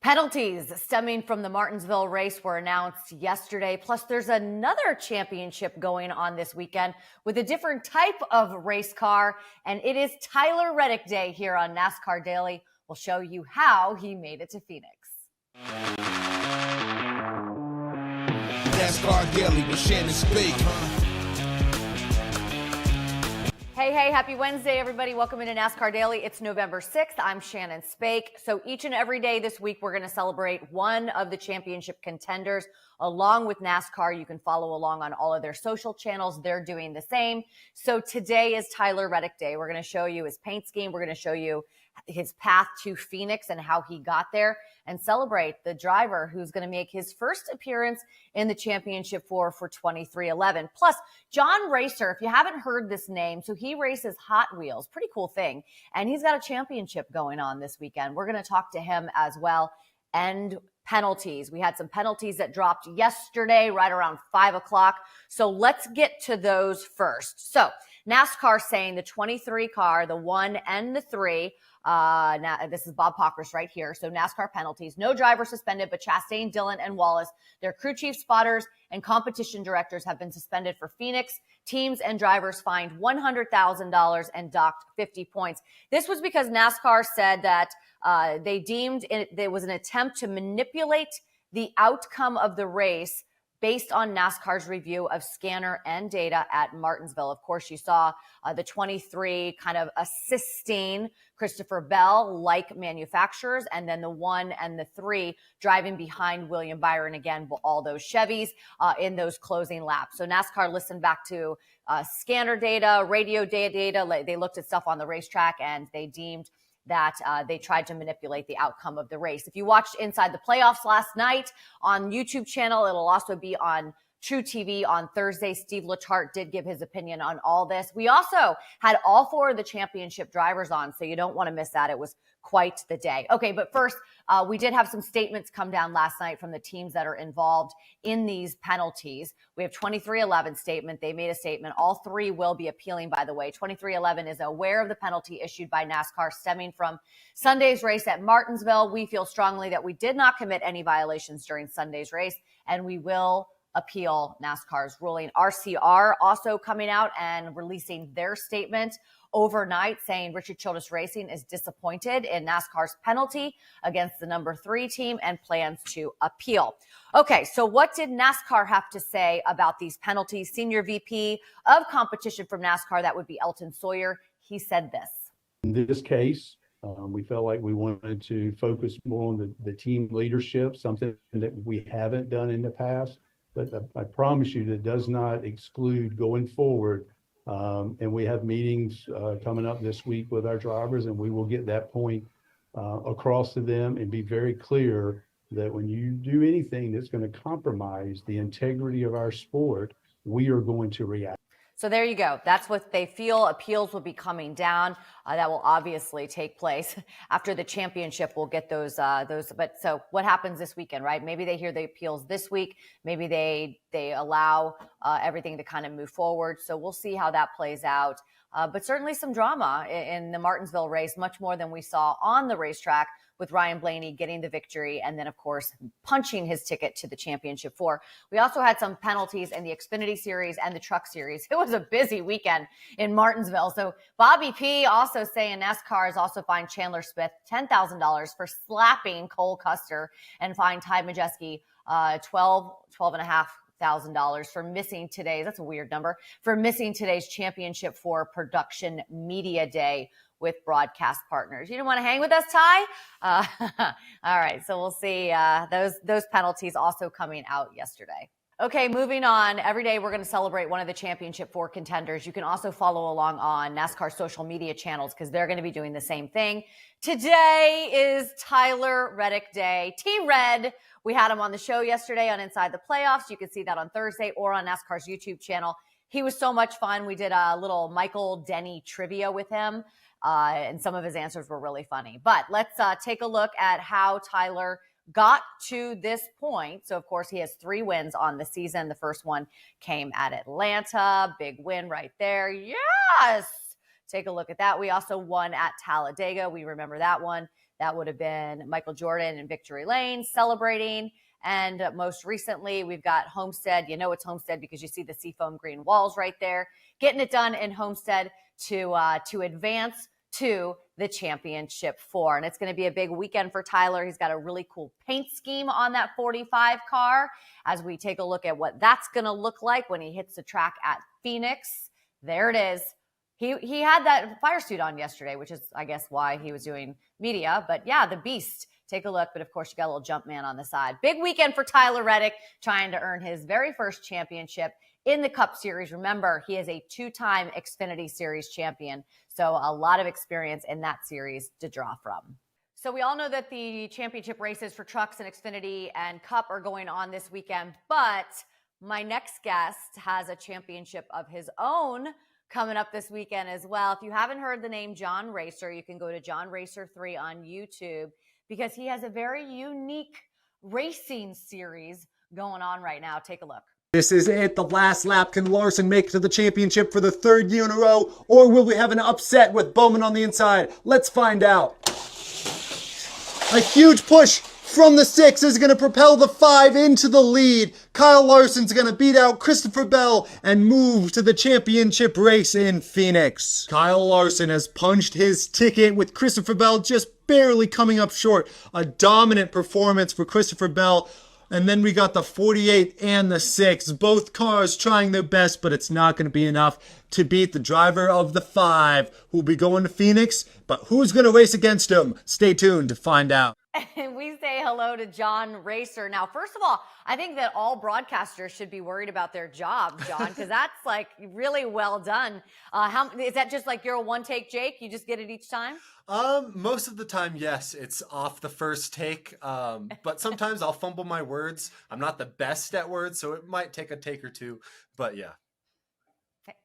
Penalties stemming from the Martinsville race were announced yesterday. Plus, there's another championship going on this weekend with a different type of race car. And it is Tyler Reddick Day here on NASCAR Daily. We'll show you how he made it to Phoenix. NASCAR Daily with Shannon Spake. Hey, happy Wednesday, everybody. Welcome into NASCAR Daily. It's November 6th. I'm Shannon Spake. So each and every day this week, we're going to celebrate one of the championship contenders along with NASCAR. You can follow along on all of their social channels. They're doing the same. So today is Tyler Reddick Day. We're going to show you his paint scheme. We're going to show you his path to Phoenix and how he got there, and celebrate the driver who's going to make his first appearance in the championship for 23XI. Plus, John Racer, if you haven't heard this name, so he races Hot Wheels, pretty cool thing. And he's got a championship going on this weekend. We're going to talk to him as well. And penalties. We had some penalties that dropped yesterday, right around 5 o'clock. So let's get to those first. So NASCAR saying the 23 car, the 1 and the 3, now this is Bob Pockris right here. So NASCAR penalties, no driver suspended, but Chastain, Dillon, and Wallace, their crew chief, spotters, and competition directors have been suspended for Phoenix. Teams and drivers fined $100,000 and docked 50 points. This was because NASCAR said that they deemed there was an attempt to manipulate the outcome of the race based on NASCAR's review of scanner and data at Martinsville. Of course, you saw the 23 kind of assisting Christopher Bell like manufacturers, and then the 1 and the 3 driving behind William Byron, again, all those Chevys in those closing laps. So NASCAR listened back to scanner data, radio data. They looked at stuff on the racetrack, and they deemed that they tried to manipulate the outcome of the race. If you watched Inside the Playoffs last night on YouTube channel, it'll also be on True TV on Thursday. Steve Letarte did give his opinion on all this. We also had all 4 of the championship drivers on, so you don't want to miss that. It was quite the day. Okay, but first, we did have some statements come down last night from the teams that are involved in these penalties. We have 23XI statement. They made a statement. All 3 will be appealing, by the way. 23XI is aware of the penalty issued by NASCAR stemming from Sunday's race at Martinsville. We feel strongly that we did not commit any violations during Sunday's race, and we will appeal NASCAR's ruling. RCR also coming out and releasing their statement overnight, saying Richard Childress Racing is disappointed in NASCAR's penalty against the number 3 team and plans to appeal. Okay, so what did NASCAR have to say about these penalties? Senior VP of competition from NASCAR, that would be Elton Sawyer. He said this. In this case, we felt like we wanted to focus more on the team leadership, something that we haven't done in the past. But I promise you that does not exclude going forward. And we have meetings coming up this week with our drivers, and we will get that point across to them and be very clear that when you do anything that's going to compromise the integrity of our sport, we are going to react. So there you go. That's what they feel. Appeals will be coming down. That will obviously take place after the championship. We'll get those. But so what happens this weekend, right? Maybe they hear the appeals this week. Maybe they allow everything to kind of move forward. So we'll see how that plays out. But certainly some drama in the Martinsville race, much more than we saw on the racetrack, with Ryan Blaney getting the victory and then, of course, punching his ticket to the championship 4. We also had some penalties in the Xfinity Series and the Truck Series. It was a busy weekend in Martinsville. So Bobby P. also saying NASCAR has also fined Chandler Smith $10,000 for slapping Cole Custer, and fined Ty Majeski $12,500 for missing today's, that's a weird number, for missing today's championship 4 production media day with broadcast partners. You didn't want to hang with us, Ty? All right, so we'll see those penalties also coming out yesterday. Okay, moving on. Every day we're going to celebrate one of the championship 4 contenders. You can also follow along on NASCAR social media channels because they're going to be doing the same thing. Today is Tyler Reddick Day. T-Red, we had him on the show yesterday on Inside the Playoffs. You can see that on Thursday or on NASCAR's YouTube channel. He was so much fun. We did a little Michael Denny trivia with him. And some of his answers were really funny. But let's take a look at how Tyler got to this point. So, of course, he has 3 wins on the season. The first one came at Atlanta. Big win right there. Yes! Take a look at that. We also won at Talladega. We remember that one. That would have been Michael Jordan in Victory Lane celebrating. And most recently, we've got Homestead. You know it's Homestead because you see the seafoam green walls right there. Getting it done in Homestead to advance to the championship 4. And it's going to be a big weekend for Tyler. He's got a really cool paint scheme on that 45 car as we take a look at what that's going to look like when he hits the track at Phoenix. There it is. He had that fire suit on yesterday, which is, I guess, why he was doing media. But yeah, the beast. Take a look. But of course, you got a little jump man on the side. Big weekend for Tyler Reddick, trying to earn his very first championship in the Cup Series. Remember, he is a 2-time Xfinity Series champion. So a lot of experience in that series to draw from. So we all know that the championship races for trucks and Xfinity and Cup are going on this weekend. But my next guest has a championship of his own coming up this weekend as well. If you haven't heard the name John Racer, you can go to John Racer 3 on YouTube because he has a very unique racing series going on right now. Take a look. This is it, the last lap. Can Larson make it to the championship for the 3rd year in a row, or will we have an upset with Bowman on the inside? Let's find out. A huge push from the 6 is going to propel the 5 into the lead. Kyle Larson's going to beat out Christopher Bell and move to the championship race in Phoenix. Kyle Larson has punched his ticket with Christopher Bell just barely coming up short. A dominant performance for Christopher Bell. And then we got the 48 and the 6. Both cars trying their best, but it's not going to be enough to beat the driver of the 5, who will be going to Phoenix. But who's going to race against him? Stay tuned to find out. And we say hello to John Racer. Now, first of all, I think that all broadcasters should be worried about their job, John, because that's like really well done. Is that just like you're a one-take Jake? You just get it each time? Most of the time, yes, it's off the first take. But sometimes I'll fumble my words. I'm not the best at words, so it might take a take or two. But yeah.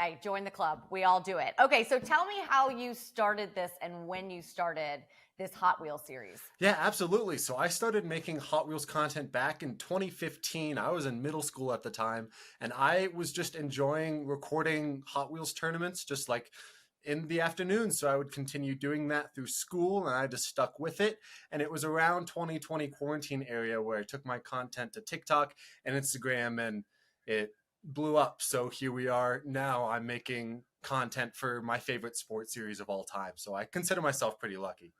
Hey, join the club. We all do it. Okay, so tell me how you started this and when you started this Hot Wheels series. Yeah, absolutely. So I started making Hot Wheels content back in 2015. I was in middle school at the time, and I was just enjoying recording Hot Wheels tournaments just like in the afternoon. So I would continue doing that through school, and I just stuck with it. And it was around 2020 quarantine area where I took my content to TikTok and Instagram, and it blew up. So here we are now. I'm making content for my favorite sports series of all time. So I consider myself pretty lucky.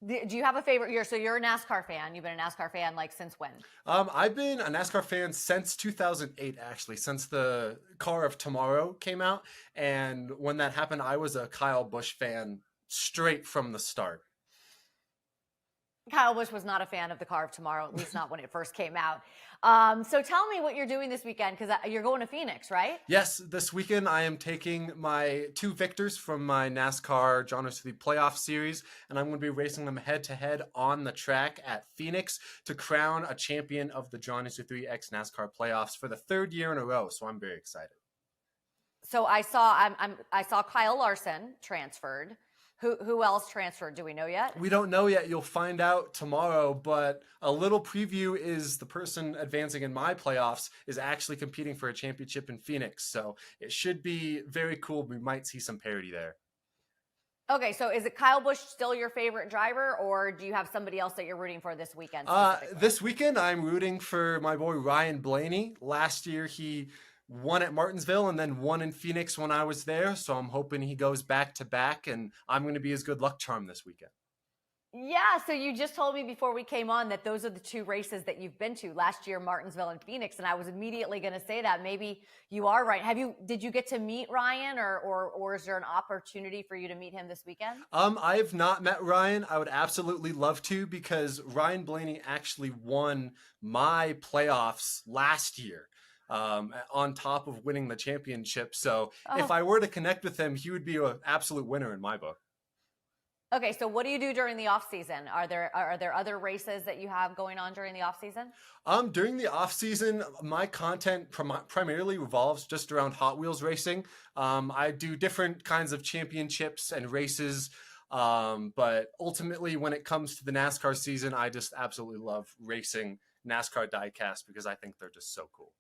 Do you have a favorite year? So you're a NASCAR fan. You've been a NASCAR fan like since when? I've been a NASCAR fan since 2008, actually, since the Car of Tomorrow came out. And when that happened, I was a Kyle Busch fan straight from the start. Kyle Busch was not a fan of the Car of Tomorrow, at least not when it first came out. So tell me what you're doing this weekend, because you're going to Phoenix, right? Yes, this weekend I am taking my 2 victors from my NASCAR John Racer 3 playoff series, and I'm going to be racing them head-to-head on the track at Phoenix to crown a champion of the John Racer 3 X NASCAR playoffs for the 3rd year in a row, so I'm very excited. So I saw Kyle Larson transferred. Who else transferred? Do we know yet? We don't know yet. You'll find out tomorrow, but a little preview is the person advancing in my playoffs is actually competing for a championship in Phoenix. So it should be very cool. We might see some parity there. Okay, so is it Kyle Busch still your favorite driver, or do you have somebody else that you're rooting for this weekend? This weekend, I'm rooting for my boy Ryan Blaney. Last year, he won at Martinsville and then won in Phoenix when I was there. So I'm hoping he goes back to back, and I'm going to be his good luck charm this weekend. Yeah, so you just told me before we came on that those are the 2 races that you've been to last year, Martinsville and Phoenix, and I was immediately going to say that maybe you are right. Did you get to meet Ryan, or is there an opportunity for you to meet him this weekend? I have not met Ryan. I would absolutely love to, because Ryan Blaney actually won my playoffs last year. On top of winning the championship. So if I were to connect with him, he would be an absolute winner in my book. Okay, so what do you do during the off season? Are there other races that you have going on during the off season? During the off season, my content primarily revolves just around Hot Wheels racing. I do different kinds of championships and races. But ultimately, when it comes to the NASCAR season, I just absolutely love racing NASCAR diecast because I think they're just so cool.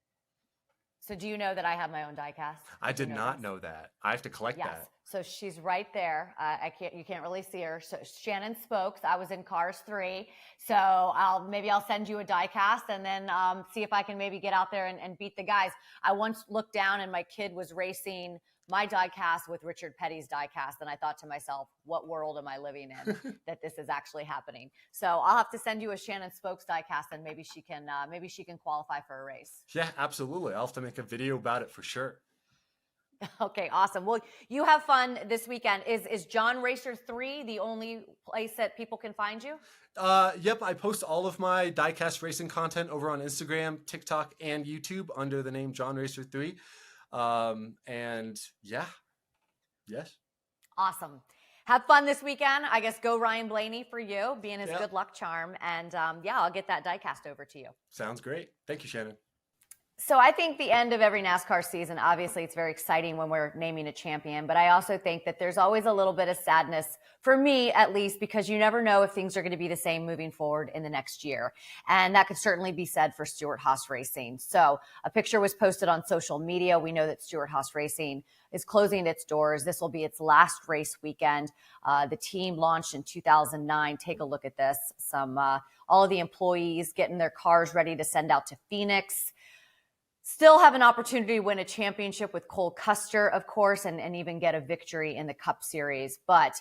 So do you know that I have my own diecast? I did not know that. I have to collect Yes. that. So she's right there. You can't really see her. So Shannon Spokes. I was in Cars 3. So maybe I'll send you a diecast and then see if I can maybe get out there and beat the guys. I once looked down and my kid was racing my diecast with Richard Petty's diecast. And I thought to myself, what world am I living in that this is actually happening? So I'll have to send you a Shannon Spokes diecast and maybe she can qualify for a race. Yeah, absolutely. I'll have to make a video about it for sure. Okay, awesome. Well, you have fun this weekend. Is John Racer 3 the only place that people can find you? Yep, I post all of my diecast racing content over on Instagram, TikTok, and YouTube under the name John Racer 3. And yeah, yes. Awesome. Have fun this weekend. I guess go Ryan Blaney for you, being his good luck charm. And I'll get that diecast over to you. Sounds great. Thank you, Shannon. So I think the end of every NASCAR season, obviously it's very exciting when we're naming a champion, but I also think that there's always a little bit of sadness, for me at least, because you never know if things are going to be the same moving forward in the next year. And that could certainly be said for Stewart-Haas Racing. So a picture was posted on social media. We know that Stewart-Haas Racing is closing its doors. This will be its last race weekend. The team launched in 2009. Take a look at this. All of the employees getting their cars ready to send out to Phoenix. Still have an opportunity to win a championship with Cole Custer, of course, and even get a victory in the Cup Series. But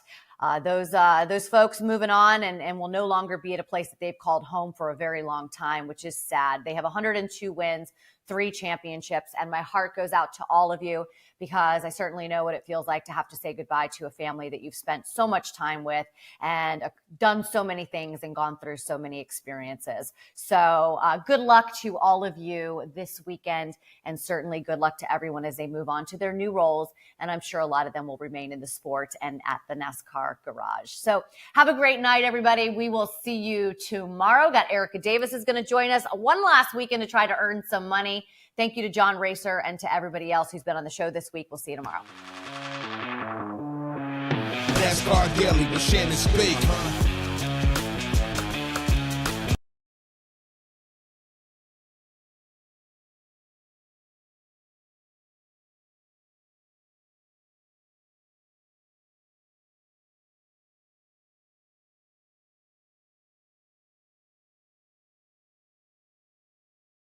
those folks moving on and will no longer be at a place that they've called home for a very long time, which is sad. They have 102 wins, 3 championships, and my heart goes out to all of you because I certainly know what it feels like to have to say goodbye to a family that you've spent so much time with and done so many things and gone through so many experiences. So good luck to all of you this weekend, and certainly good luck to everyone as they move on to their new roles. And I'm sure a lot of them will remain in the sport and at the NASCAR garage. So have a great night, everybody. We will see you tomorrow. Got Erica Davis is going to join us one last weekend to try to earn some money. Thank you to John Racer and to everybody else who's been on the show this week. We'll see you tomorrow. NASCAR Daily with Shannon Spake.